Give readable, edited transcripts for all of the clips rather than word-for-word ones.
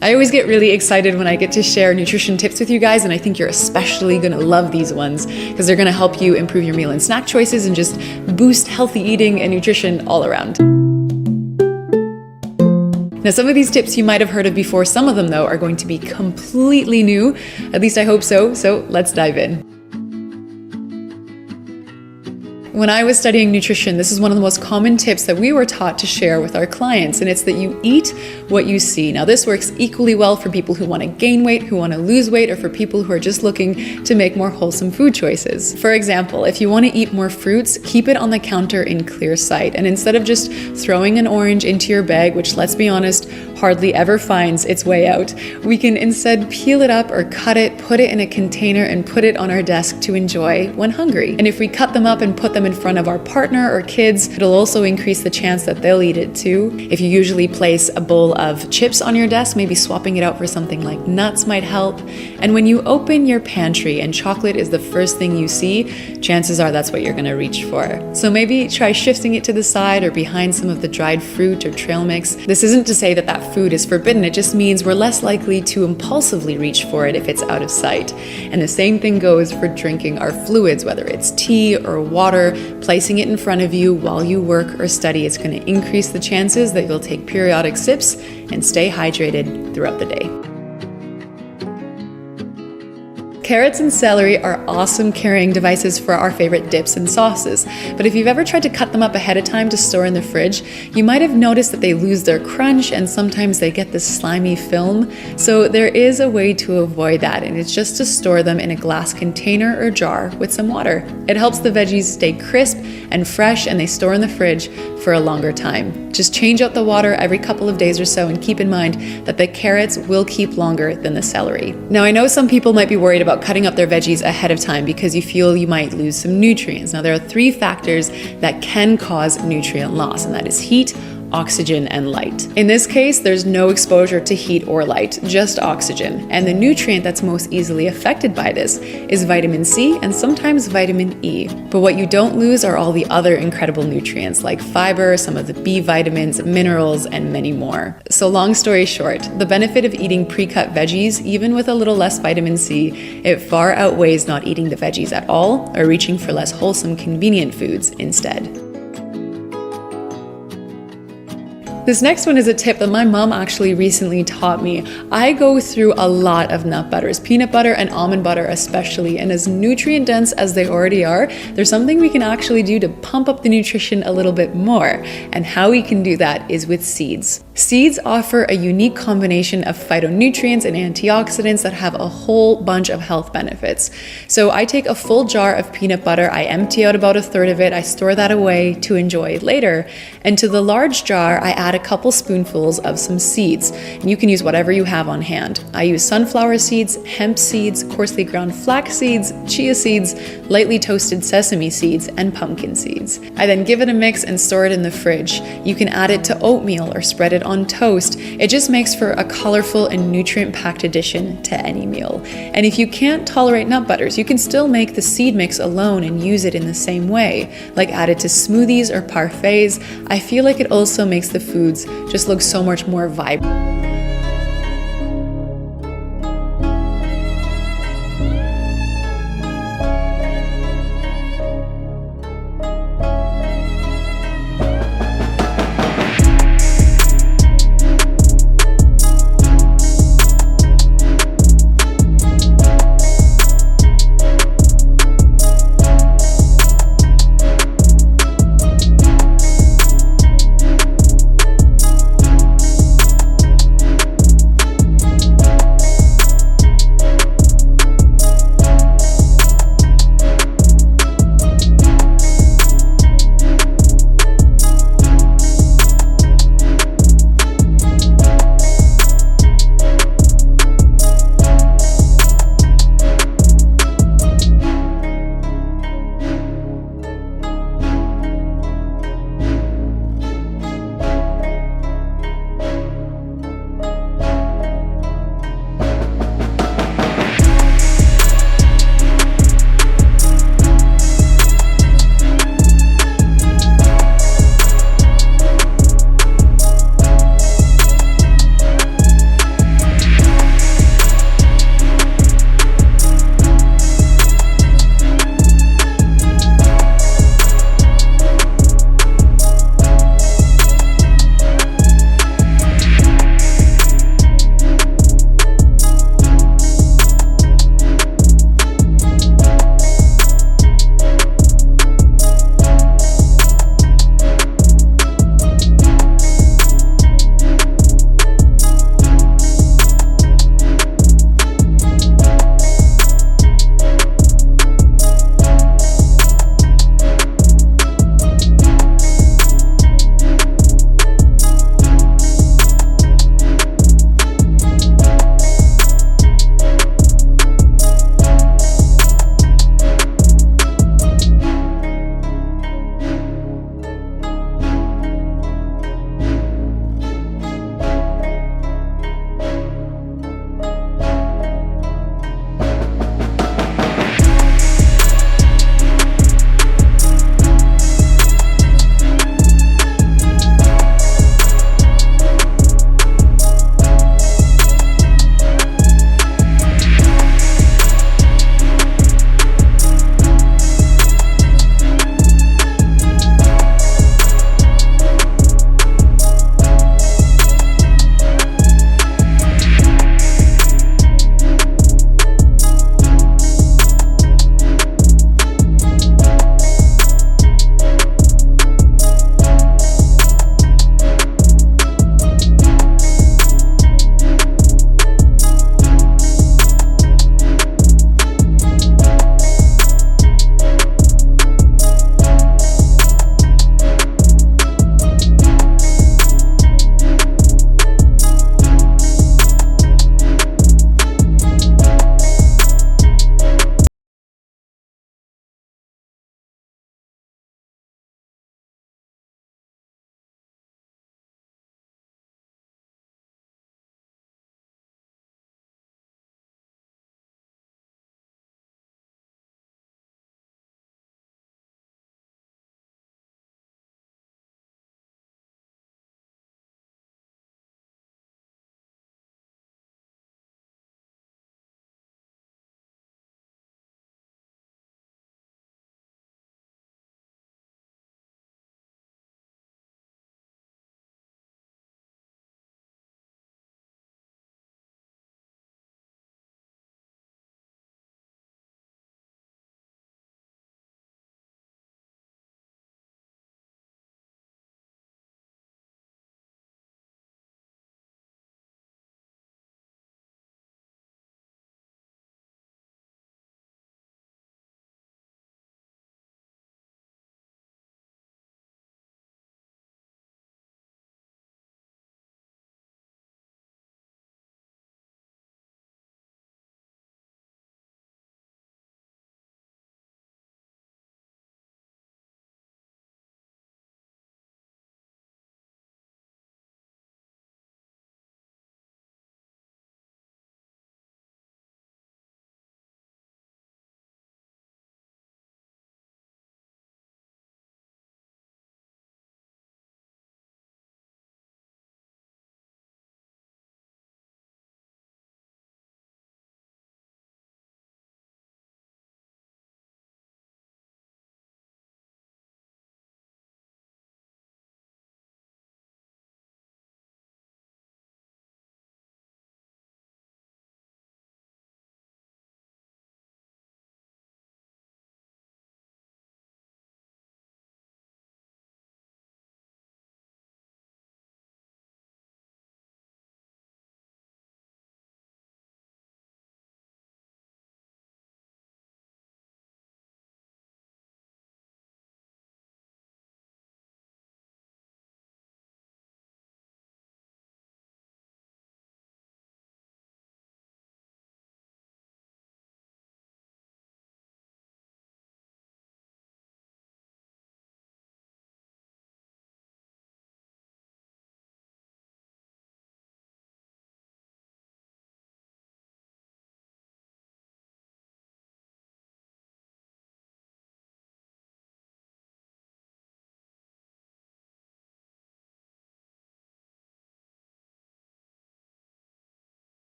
I always get really excited when I get to share nutrition tips with you guys, and I think you're especially gonna love these ones because they're gonna help you improve your meal and snack choices and just boost healthy eating and nutrition all around. Now, some of these tips you might have heard of before. Some of them, though, are going to be completely new. At least I hope so. So let's dive in. When I was studying nutrition, this is one of the most common tips that we were taught to share with our clients, and it's that you eat what you see. Now, this works equally well for people who want to gain weight, who want to lose weight, or for people who are just looking to make more wholesome food choices. For example, if you want to eat more fruits, keep it on the counter in clear sight. And instead of just throwing an orange into your bag, which, let's be honest, hardly ever finds its way out, we can instead peel it up or cut it, put it in a container, and put it on our desk to enjoy when hungry. And if we cut them up and put them in front of our partner or kids, it'll also increase the chance that they'll eat it too. If you usually place a bowl of chips on your desk, maybe swapping it out for something like nuts might help. And when you open your pantry and chocolate is the first thing you see, chances are that's what you're gonna reach for. So maybe try shifting it to the side or behind some of the dried fruit or trail mix. This isn't to say that that food is forbidden, it just means we're less likely to impulsively reach for it if it's out of sight. And the same thing goes for drinking our fluids, whether it's tea or water. Placing it in front of you while you work or study is going to increase the chances that you'll take periodic sips and stay hydrated throughout the day. Carrots and celery are awesome carrying devices for our favorite dips and sauces, but if you've ever tried to cut them up ahead of time to store in the fridge, you might have noticed that they lose their crunch and sometimes they get this slimy film. So there is a way to avoid that, and it's just to store them in a glass container or jar with some water. It helps the veggies stay crisp and fresh, and they store in the fridge for a longer time. Just change out the water every couple of days or so, and keep in mind that the carrots will keep longer than the celery. Now, I know some people might be worried about cutting up their veggies ahead of time because you feel you might lose some nutrients. Now, there are 3 factors that can cause nutrient loss, and that is heat, oxygen, and light. In this case, there's no exposure to heat or light, just oxygen. And the nutrient that's most easily affected by this is vitamin C and sometimes vitamin E. But what you don't lose are all the other incredible nutrients like fiber, some of the B vitamins, minerals, and many more. So long story short, the benefit of eating pre-cut veggies, even with a little less vitamin C, it far outweighs not eating the veggies at all or reaching for less wholesome, convenient foods instead. This next one is a tip that my mom actually recently taught me. I go through a lot of nut butters, peanut butter and almond butter especially, and as nutrient dense as they already are, there's something we can actually do to pump up the nutrition a little bit more. And how we can do that is with seeds. Seeds offer a unique combination of phytonutrients and antioxidants that have a whole bunch of health benefits. So I take a full jar of peanut butter, I empty out about 1/3 of it, I store that away to enjoy later, and to the large jar I add a couple spoonfuls of some seeds. And you can use whatever you have on hand. I use sunflower seeds, hemp seeds, coarsely ground flax seeds, chia seeds, lightly toasted sesame seeds, and pumpkin seeds. I then give it a mix and store it in the fridge. You can add it to oatmeal or spread it on toast. It just makes for a colorful and nutrient-packed addition to any meal. And if you can't tolerate nut butters, you can still make the seed mix alone and use it in the same way, like add it to smoothies or parfaits. I feel like it also makes the foods just look so much more vibrant.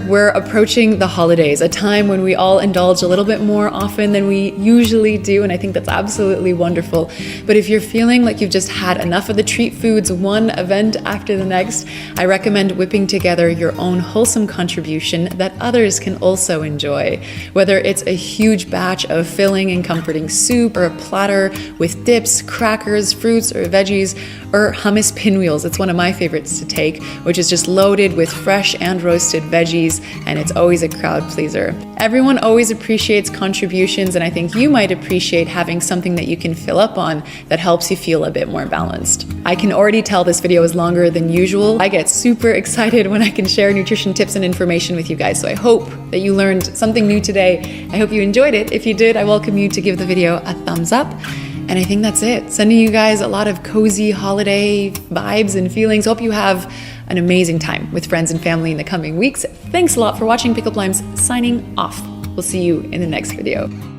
We're approaching the holidays, a time when we all indulge a little bit more often than we usually do, and I think that's absolutely wonderful. But if you're feeling like you've just had enough of the treat foods, one event after the next, I recommend whipping together your own wholesome contribution that others can also enjoy. Whether it's a huge batch of filling and comforting soup, or a platter with dips, crackers, fruits, or veggies, or hummus pinwheels. It's one of my favorites to take, which is just loaded with fresh and roasted veggies, and it's always a crowd pleaser. Everyone always appreciates contributions, and I think you might appreciate having something that you can fill up on that helps you feel a bit more balanced. I can already tell this video is longer than usual. I get super excited when I can share nutrition tips and information with you guys, so I hope that you learned something new today. I hope you enjoyed it. If you did, I welcome you to give the video a thumbs up. And I think that's it. Sending you guys a lot of cozy holiday vibes and feelings. Hope you have an amazing time with friends and family in the coming weeks. Thanks a lot for watching. Pickled Limes signing off. We'll see you in the next video.